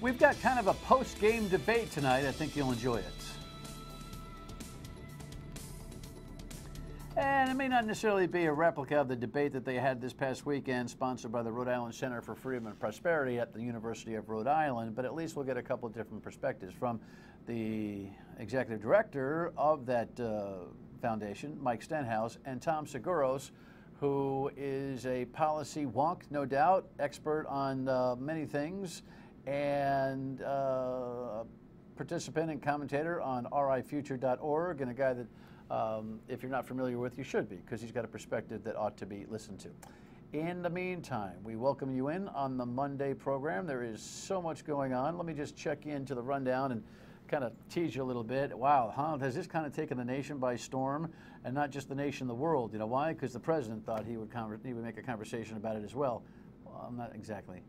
We've got kind of a post-game debate tonight. I think you'll enjoy it. And it may not necessarily be a replica of the debate that they had this past weekend, sponsored by the Rhode Island Center for Freedom and Prosperity at the University of Rhode Island, but at least we'll get a couple of different perspectives from the executive director of that foundation, Mike Stenhouse, and Tom Sgouros, who is a policy wonk, no doubt, expert on many things, and participant and commentator on rifuture.org, and a guy that if you're not familiar with, you should be, because he's got a perspective that ought to be listened to. In the meantime, we welcome you in on the Monday program. There is so much going on. Let me just check into the rundown and kind of tease you a little bit. Wow, has this kind of taken the nation by storm, and not just the nation, the world? You know why? Because the president thought he would make a conversation about it as well. I'm not exactly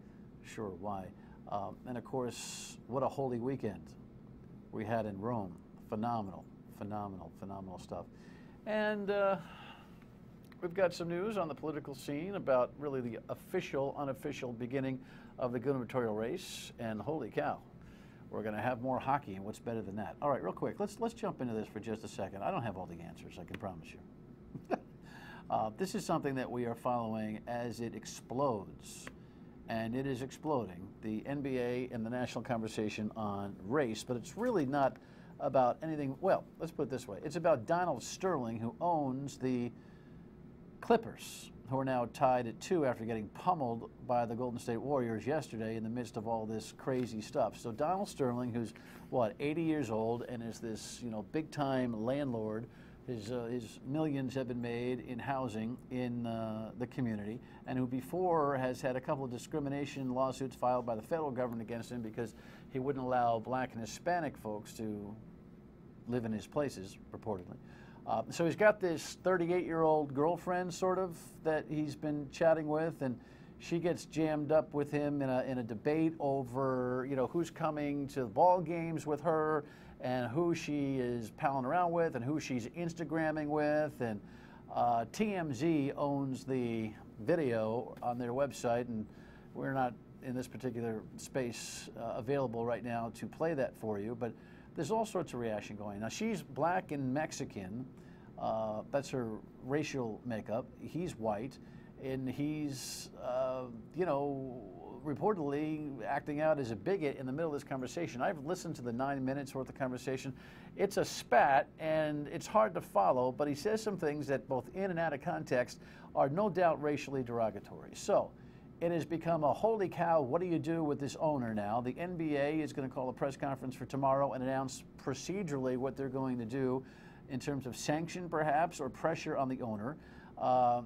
sure why. And of course, what a holy weekend we had in Rome. Phenomenal stuff. And we've got some news on the political scene about really the official, unofficial beginning of the gubernatorial race. And holy cow, we're going to have more hockey, and what's better than that? All right, real quick, let's jump into this for just a second. I don't have all the answers, I can promise you. This is something that we are following as it explodes, and it is exploding, the NBA and the national conversation on race, but it's really not about anything. Well, let's put it this way. It's about Donald Sterling, who owns the Clippers, who are now tied at 2 after getting pummeled by the Golden State Warriors yesterday in the midst of all this crazy stuff. So Donald Sterling, who's, what, 80 years old and is this, big-time landlord. His millions have been made in housing in the community, and who before has had a couple of discrimination lawsuits filed by the federal government against him because he wouldn't allow black and Hispanic folks to live in his places, purportedly. So he's got this 38-year-old girlfriend, sort of, that he's been chatting with, and she gets jammed up with him in a debate over, who's coming to the ball games with her, and who she is palling around with, and who she's Instagramming with. And TMZ owns the video on their website, and we're not in this particular space available right now to play that for you, but there's all sorts of reaction going. Now, she's black and Mexican. That's her racial makeup. He's white, and he's, reportedly acting out as a bigot in the middle of this conversation. I've listened to the 9 minutes worth of conversation. It's a spat, and it's hard to follow, but he says some things that both in and out of context are no doubt racially derogatory. So it has become a holy cow, what do you do with this owner now? The NBA is going to call a press conference for tomorrow and announce procedurally what they're going to do in terms of sanction, perhaps, or pressure on the owner.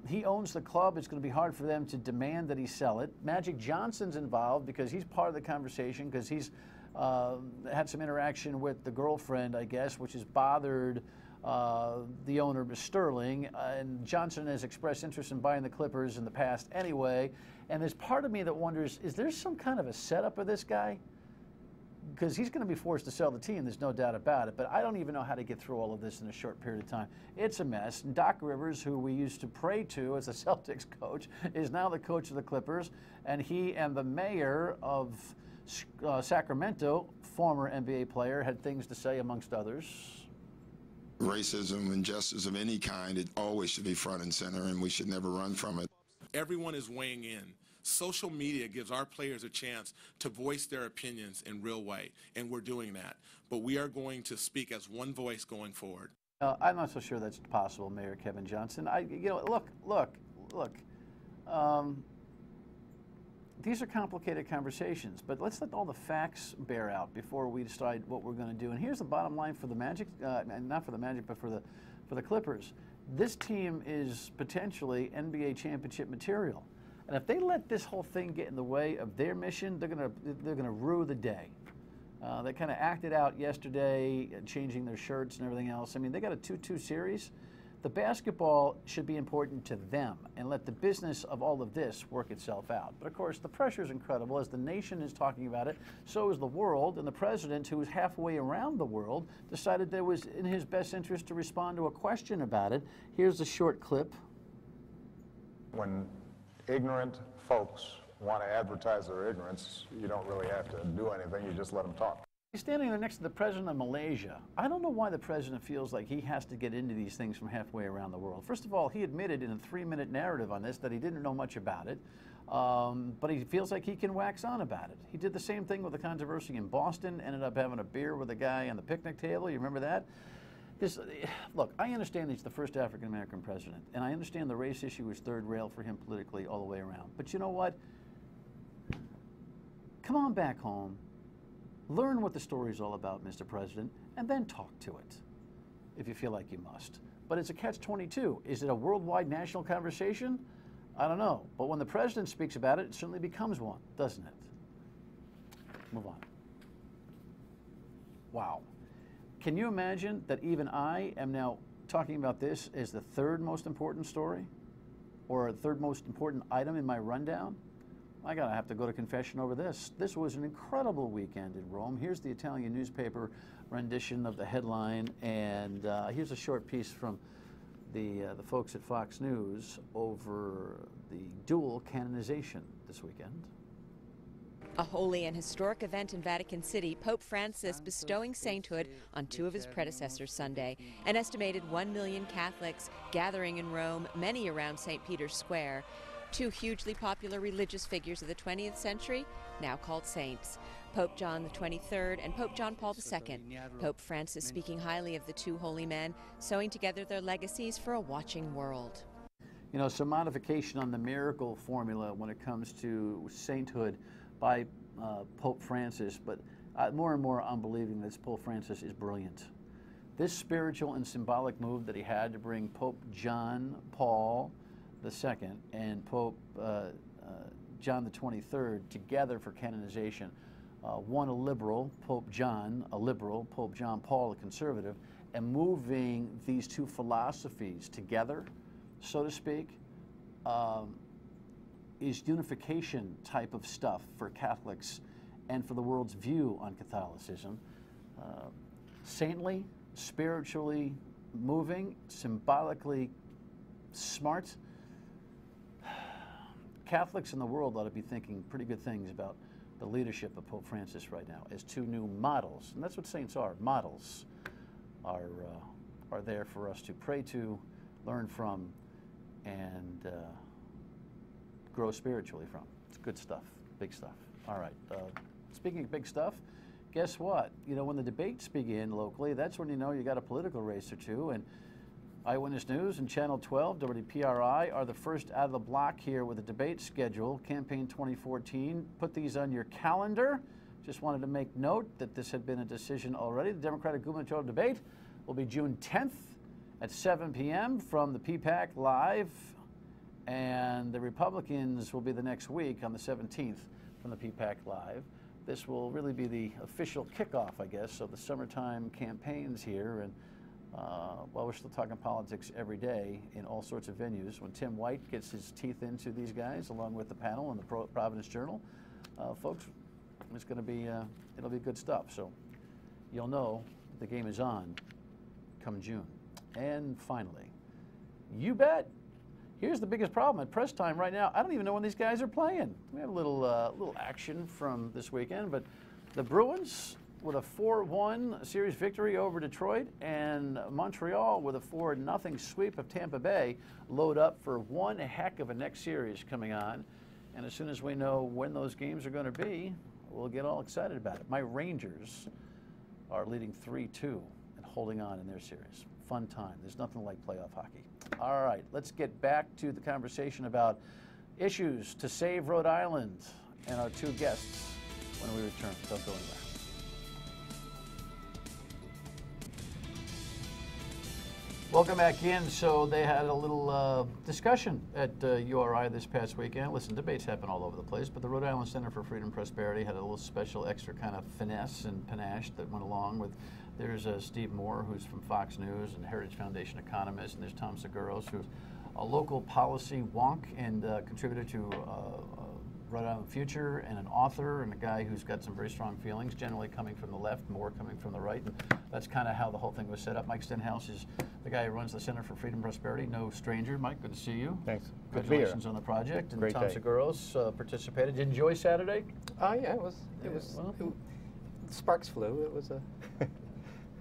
He owns the club. It's going to be hard for them to demand that he sell it. Magic Johnson's involved because he's part of the conversation, because he's had some interaction with the girlfriend, I guess, which has bothered the owner, Sterling. And Johnson has expressed interest in buying the Clippers in the past anyway. And there's part of me that wonders, is there some kind of a setup of this guy? Because he's going to be forced to sell the team, there's no doubt about it. But I don't even know how to get through all of this in a short period of time. It's a mess. And Doc Rivers, who we used to pray to as a Celtics coach, is now the coach of the Clippers. And he and the mayor of Sacramento, former NBA player, had things to say, amongst others. Racism, injustice of any kind, it always should be front and center, and we should never run from it. Everyone is weighing in. Social media gives our players a chance to voice their opinions in real way, and we're doing that. But we are going to speak as one voice going forward. I'm not so sure that's possible, Mayor Kevin Johnson. Look. These are complicated conversations, but let's let all the facts bear out before we decide what we're going to do. And here's the bottom line for the Magic, not for the Magic, but for the Clippers. This team is potentially NBA championship material. And if they let this whole thing get in the way of their mission, they're gonna rue the day. They kind of acted out yesterday, changing their shirts and everything else. I mean, they got a 2-2 series. The basketball should be important to them, and let the business of all of this work itself out. But of course, the pressure is incredible. As the nation is talking about it, so is the world. And the president, who is halfway around the world, decided that it was in his best interest to respond to a question about it. Here's a short clip. When ignorant folks want to advertise their ignorance, you don't really have to do anything. You just let them talk. He's standing there next to the president of Malaysia. I don't know why the president feels like he has to get into these things from halfway around the world. First of all, he admitted in a 3-minute narrative on this that he didn't know much about it, but he feels like he can wax on about it. He did the same thing with the controversy in Boston, ended up having a beer with a guy on the picnic table. You remember that? Look, I understand he's the first African-American president, and I understand the race issue is third rail for him politically all the way around. But you know what? Come on back home. Learn what the story is all about, Mr. President, and then talk to it, if you feel like you must. But it's a catch-22. Is it a worldwide national conversation? I don't know. But when the president speaks about it, it certainly becomes one, doesn't it? Move on. Wow. Can you imagine that even I am now talking about this as the third most important story, or third most important item in my rundown? I gotta have to go to confession over this. This was an incredible weekend in Rome. Here's the Italian newspaper rendition of the headline, and here's a short piece from the folks at Fox News over the dual canonization this weekend. A holy and historic event in Vatican City, Pope Francis bestowing sainthood on 2 of his predecessors Sunday. An estimated 1 million Catholics gathering in Rome, many around St. Peter's Square. 2 hugely popular religious figures of the 20th century, now called saints. Pope John XXIII and Pope John Paul II. Pope Francis speaking highly of the 2 holy men, sewing together their legacies for a watching world. You know, some modification on the miracle formula when it comes to sainthood by Pope Francis, but more and more I'm believing that Pope Francis is brilliant. This spiritual and symbolic move that he had to bring Pope John Paul II and Pope John XXIII together for canonization. One a liberal, Pope John, a liberal, Pope John Paul, a conservative, and moving these 2 philosophies together, so to speak, is unification type of stuff for Catholics and for the world's view on Catholicism. Saintly, spiritually moving, symbolically smart. Catholics in the world ought to be thinking pretty good things about the leadership of Pope Francis right now as 2 new models, and that's what saints are. Models are there for us to pray to, learn from, and grow spiritually from. It's good stuff, big stuff. All right, speaking of big stuff, guess what? You know, when the debates begin locally, that's when you know you got a political race or 2, and Eyewitness News and Channel 12, WPRI, are the first out of the block here with a debate schedule, Campaign 2014. Put these on your calendar. Just wanted to make note that this had been a decision already. The Democratic gubernatorial debate will be June 10th at 7 p.m. from the PPAC Live, and the Republicans will be the next week on the 17th from the PPAC Live. This will really be the official kickoff, I guess, of the summertime campaigns here, and well, we're still talking politics every day in all sorts of venues. When Tim White gets his teeth into these guys, along with the panel and the Providence Journal, folks, it's going to be, it'll be good stuff. So you'll know the game is on come June. And finally, you bet, here's the biggest problem at press time right now. I don't even know when these guys are playing. We have a little action from this weekend, but the Bruins with a 4-1 series victory over Detroit, and Montreal with a 4-0 sweep of Tampa Bay load up for one heck of a next series coming on. And as soon as we know when those games are going to be, we'll get all excited about it. My Rangers are leading 3-2 and holding on in their series. Fun time. There's nothing like playoff hockey. All right, let's get back to the conversation about issues to save Rhode Island and our 2 guests when we return. Don't go anywhere. Welcome back in. So they had a little discussion at URI this past weekend. Listen, debates happen all over the place, but the Rhode Island Center for Freedom and Prosperity had a little special extra kind of finesse and panache that went along with. There's Steve Moore, who's from Fox News and Heritage Foundation economist, and there's Tom Sgouros, who's a local policy wonk and contributor to wrote on the future and an author and a guy who's got some very strong feelings, generally coming from the left, more coming from the right. And that's kind of how the whole thing was set up. Mike Stenhouse is the guy who runs the Center for Freedom and Prosperity. No stranger. Mike, good to see you. Thanks. Congratulations on the project. And Great Tom day. Sgouros participated. Did you enjoy Saturday? Yeah, sparks flew. It was a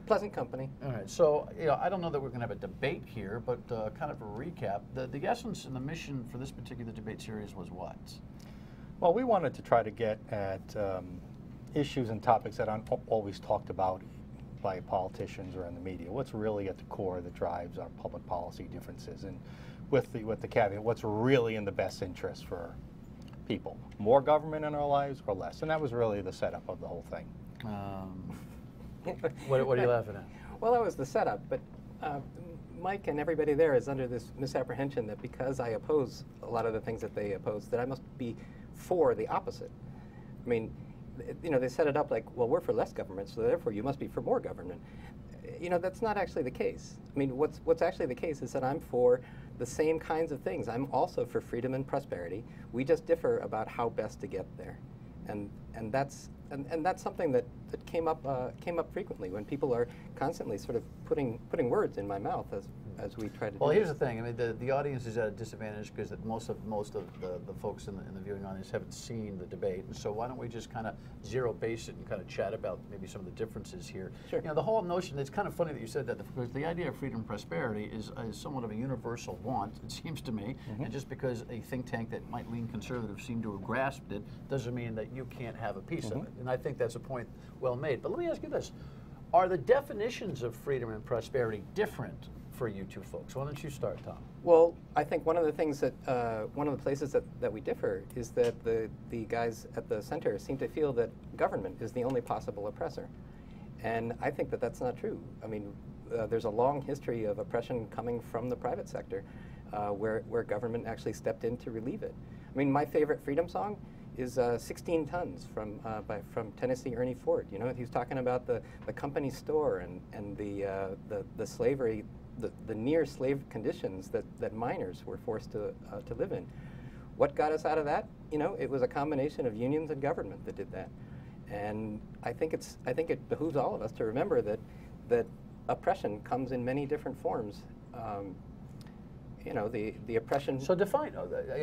pleasant company. All right, so I don't know that we're going to have a debate here, but kind of a recap. The essence and the mission for this particular debate series was what? Well, we wanted to try to get at issues and topics that aren't always talked about by politicians or in the media. What's really at the core that drives our public policy differences, and with the caveat, what's really in the best interest for people? More government in our lives or less? And that was really the setup of the whole thing. What are you laughing at? Well, that was the setup, but Mike and everybody there is under this misapprehension that because I oppose a lot of the things that they oppose, that I must be for the opposite. I mean, they set it up like, well, we're for less government, so therefore you must be for more government. That's not actually the case. I mean, what's actually the case is that I'm for the same kinds of things. I'm also for freedom and prosperity. We just differ about how best to get there, and that's something that came up frequently when people are constantly sort of putting words in my mouth as we try to. Well, here's the thing. I mean, the audience is at a disadvantage because most of the folks in the viewing audience haven't seen the debate, and so why don't we just kind of zero base it and kind of chat about maybe some of the differences here? Sure. The whole notion. It's kind of funny that you said that because the idea of freedom and prosperity is somewhat of a universal want. It seems to me, and just because a think tank that might lean conservative seem to have grasped it doesn't mean that you can't have a piece of it. And I think that's a point well made. But let me ask you this: are the definitions of freedom and prosperity different for you two folks? Why don't you start, Tom? Well, I think one of the things that one of the places that we differ is that the guys at the center seem to feel that government is the only possible oppressor, and I think that that's not true. I mean, there's a long history of oppression coming from the private sector, where government actually stepped in to relieve it. I mean, my favorite freedom song is 16 Tons from Tennessee Ernie Ford. He was talking about the company store and the slavery, the near slave conditions that miners were forced to live in. What got us out of that? It was a combination of unions and government that did that. And I think it behooves all of us to remember that oppression comes in many different forms. The oppression. So define.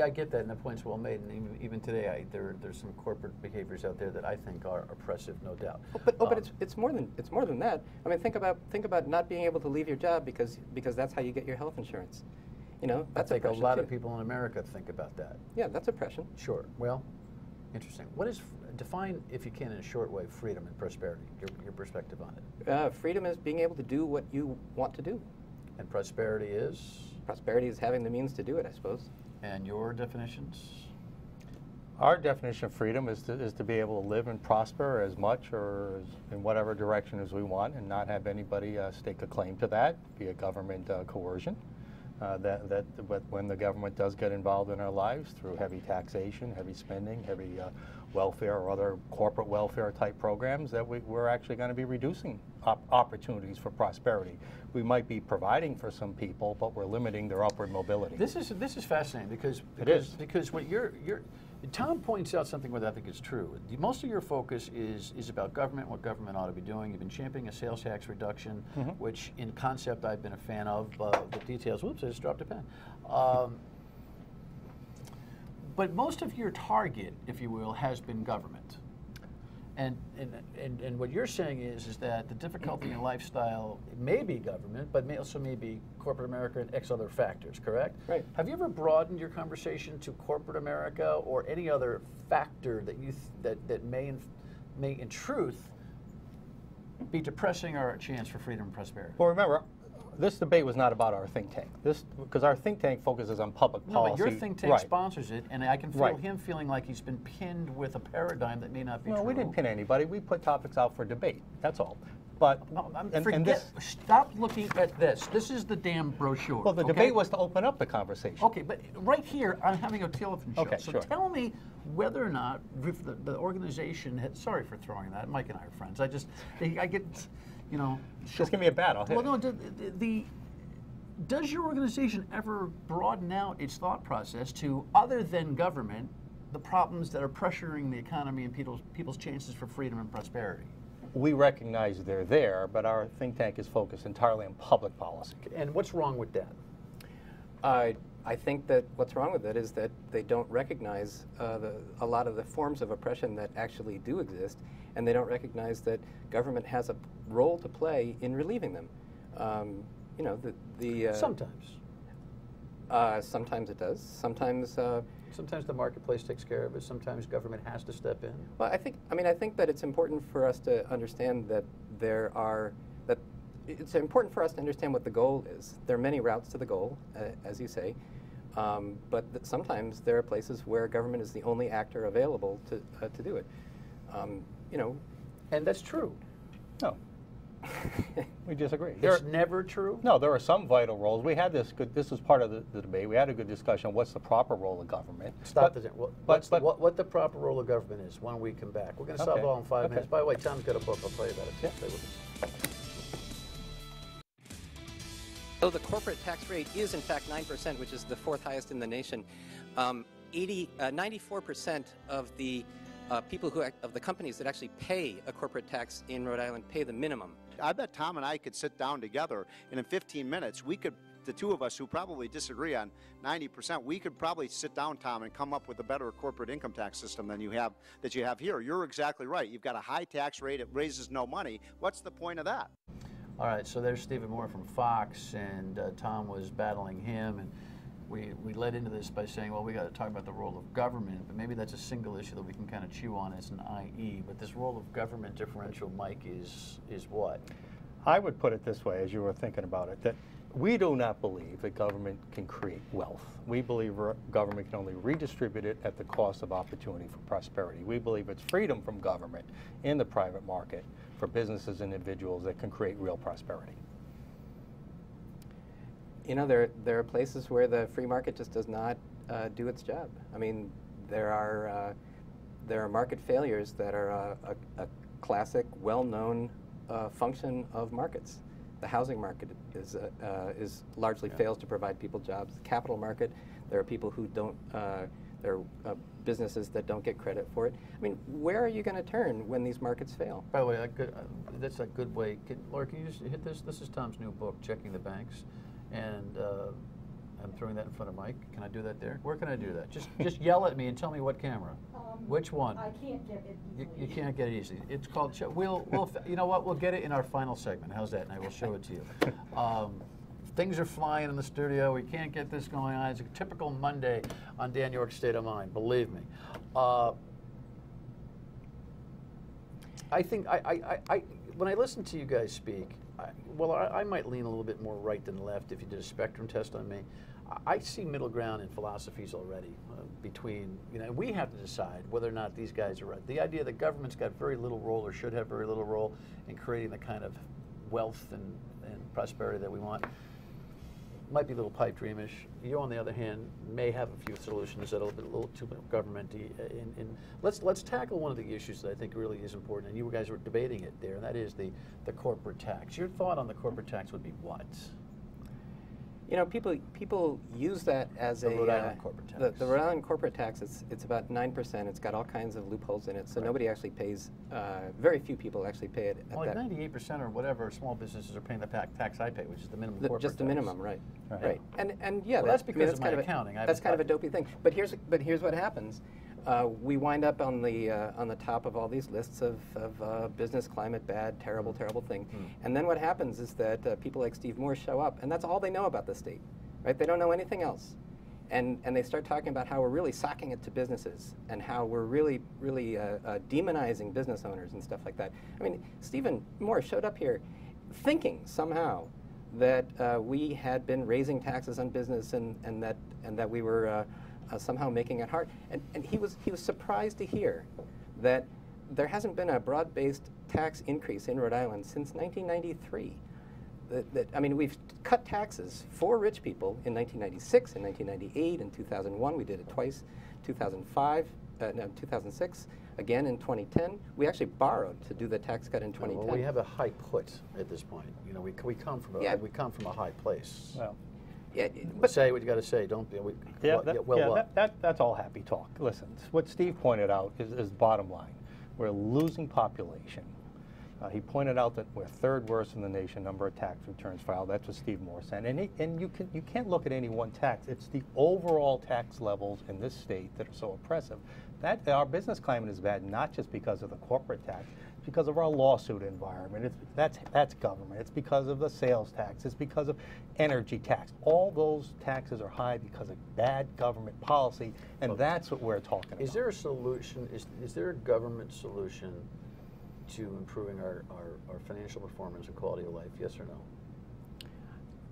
I get that, and the point's well made. And even today, there's some corporate behaviors out there that I think are oppressive, no doubt. But it's more than that. I mean, think about not being able to leave your job because that's how you get your health insurance. That's I think a oppression lot too. of people in America think about that. Yeah, that's oppression. Sure. Well, interesting. What is define, if you can, in a short way, freedom and prosperity? Your perspective on it. Freedom is being able to do what you want to do. And prosperity is? Prosperity is having the means to do it, I suppose. And your definitions? Our definition of freedom is to be able to live and prosper as much or in whatever direction as we want, and not have anybody stake a claim to that, be a government coercion. But when the government does get involved in our lives through heavy taxation, heavy spending, heavy welfare or other corporate welfare type programs, that we're actually going to be reducing opportunities for prosperity. We might be providing for some people, but we're limiting their upward mobility. This is fascinating because what Tom points out something that I think is true. Most of your focus is about government, what government ought to be doing. You've been championing a sales tax reduction, which in concept I've been a fan of. The details, whoops, I just dropped a pen. But most of your target, if you will, has been government. And what you're saying is that the difficulty in lifestyle may be government, but may also be corporate America and X other factors, correct? Right. Have you ever broadened your conversation to corporate America or any other factor that that may in truth be depressing our chance for freedom and prosperity? Well, remember, this debate was not about our think tank. Because our think tank focuses on public policy. No, but your think tank right. sponsors it, and I can feel him feeling like he's been pinned with a paradigm that may not be true. No, we didn't pin anybody. We put topics out for debate. That's all. But stop looking at this. This is the damn brochure. Well, the debate was to open up the conversation. Okay, but right here, I'm having a telephone show. Okay, so sure. tell me whether or not the organization had, sorry for throwing that, Mike and I are friends. I get, Just give me a bat, I'll hit well, it. no, does your organization ever broaden out its thought process to, other than government, the problems that are pressuring the economy and people's chances for freedom and prosperity? We recognize they're there, but our think tank is focused entirely on public policy. And what's wrong with that? I think that what's wrong with it is that they don't recognize a lot of the forms of oppression that actually do exist, and they don't recognize that government has a role to play in relieving them. You know, Sometimes. Sometimes it does. Sometimes. Sometimes the marketplace takes care of it. Sometimes government has to step in. Well, I think that it's important for us to understand that it's important for us to understand what the goal is. There are many routes to the goal, as you say, but sometimes there are places where government is the only actor available to do it. You know, and that's true. No. We disagree. It's never true? No, there are some vital roles. We had this was part of the debate. We had a good discussion on what's the proper role of government. What the proper role of government is when we come back. We're going to solve it all in 5 minutes. By the way, Tom's got a book. I'll tell you about it. Yeah. Stay with us. So the corporate tax rate is in fact 9%, which is the fourth highest in the nation. 94% of the people of the companies that actually pay a corporate tax in Rhode Island pay the minimum. I bet Tom and I could sit down together, and in 15 minutes, we could, the two of us who probably disagree on 90%, we could probably sit down, Tom, and come up with a better corporate income tax system than you have here. You're exactly right. You've got a high tax rate. It raises no money. What's the point of that? All right, so there's Stephen Moore from Fox, and Tom was battling him, and we led into this by saying, well, we got to talk about the role of government, but maybe that's a single issue that we can kind of chew on as an IE. But this role of government differential, Mike, is what? I would put it this way, as you were thinking about it, that we do not believe that government can create wealth. We believe government can only redistribute it at the cost of opportunity for prosperity. We believe it's freedom from government in the private market for businesses and individuals that can create real prosperity. You know, there are places where the free market just does not do its job. I mean, there are market failures that are a classic, well-known function of markets. The housing market is largely fails to provide people jobs. The capital market, there are people who don't. There are businesses that don't get credit for it. I mean, where are you going to turn when these markets fail? By the way, that's a good way. Laura, can you just hit this? This is Tom's new book, Checking the Banks. And I'm throwing that in front of Mike. Can I do that there? Where can I do that? Just yell at me and tell me what camera. Which one? I can't get it easily. You can't get it easily. It's called. We'll you know what? We'll get it in our final segment. How's that? And I will show it to you. Things are flying in the studio. We can't get this going on. It's a typical Monday on Dan York's State of Mind. Believe me. I think when I listen to you guys speak. I might lean a little bit more right than left if you did a spectrum test on me. I see middle ground in philosophies already between, you know, we have to decide whether or not these guys are right. The idea that government's got very little role or should have very little role in creating the kind of wealth and prosperity that we want might be a little pipe dreamish. You, on the other hand, may have a few solutions that are a little too government-y. Let's tackle one of the issues that I think really is important, and you guys were debating it there, and that is the corporate tax. Your thought on the corporate tax would be what? You know, people use that as the Rhode Island corporate tax. The Rhode Island corporate tax, it's about 9%. It's got all kinds of loopholes in it, so nobody actually pays, very few people actually pay it. Well, like 98% or whatever small businesses are paying the tax I pay, which is the minimum corporate just the tax. minimum, right. And yeah, well, that's because of my accounting. That's kind of a dopey thing. But here's what happens. We wind up on the top of all these lists of business climate bad, terrible thing. And then what happens is that people like Steve Moore show up, and that's all they know about the state, right? They don't know anything else. And they start talking about how we're really socking it to businesses and how we're really demonizing business owners and stuff like that. I mean, Stephen Moore showed up here thinking somehow that we had been raising taxes on business and that we were somehow making it hard. And he was surprised to hear that there hasn't been a broad-based tax increase in Rhode Island since 1993. I mean, we've cut taxes for rich people in 1996, in 1998, in 2001. We did it twice, 2006, again in 2010. We actually borrowed to do the tax cut in 2010. Well, we have a high put at this point. You know, we come from a high place. Well, Yeah, But say what you got to say. Don't be. That's all happy talk. Listen, what Steve pointed out is bottom line. We're losing population. He pointed out that we're third worst in the nation number of tax returns filed. That's what Steve Moore said. And you can't look at any one tax. It's the overall tax levels in this state that are so oppressive. That our business climate is bad, not just because of the corporate tax, it's because of our lawsuit environment. That's government. It's because of the sales tax. It's because of energy tax. All those taxes are high because of bad government policy, and that's what we're talking about. Is there a solution? Is there a government solution to improving our financial performance and quality of life? Yes or no?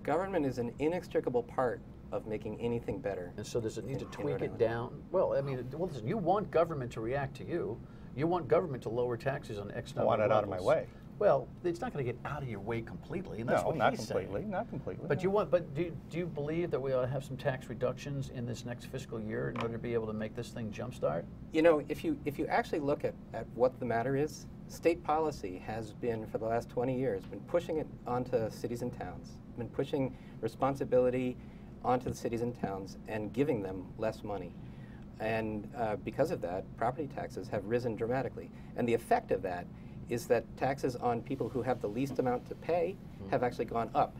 Government is an inextricable part of making anything better. And so does it need to tweak it down? Well, I mean, listen, you want government to react to you. You want government to lower taxes on X number of levels. I want it out of my way. Well, it's not going to get out of your way completely, and that's what he's saying. Not completely. But do you believe that we ought to have some tax reductions in this next fiscal year in order to be able to make this thing jumpstart? You know, if you actually look at what the matter is, state policy has been, for the last 20 years, been pushing it onto cities and towns, been pushing responsibility onto the cities and towns and giving them less money. And because of that, property taxes have risen dramatically. And the effect of that is that taxes on people who have the least amount to pay have actually gone up.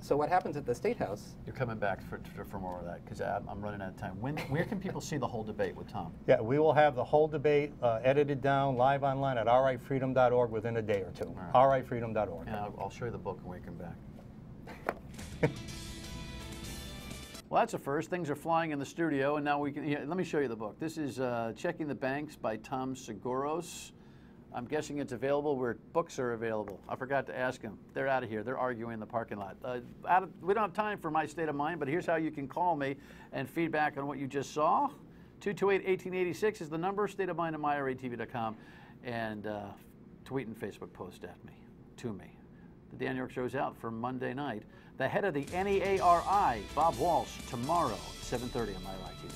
So what happens at the State House? You're coming back for more of that, because I'm running out of time. Where can people see the whole debate with Tom? Yeah, we will have the whole debate edited down live online at allrightfreedom.org within a day or two. Right. allrightfreedom.org. And I'll show you the book when we come back. Well, that's a first. Things are flying in the studio, and now we can. Let me show you the book. This is Checking the Banks by Tom Sgouros. I'm guessing it's available where books are available. I forgot to ask him. They're out of here. They're arguing in the parking lot. We don't have time for my state of mind, but here's how you can call me and feedback on what you just saw. 228-1886 is the number, stateofmind@myratv.com, and tweet and Facebook post at me, to me. The Dan York Show's out for Monday night. The head of the NEARI, Bob Walsh, tomorrow, 7:30 on MyRatV.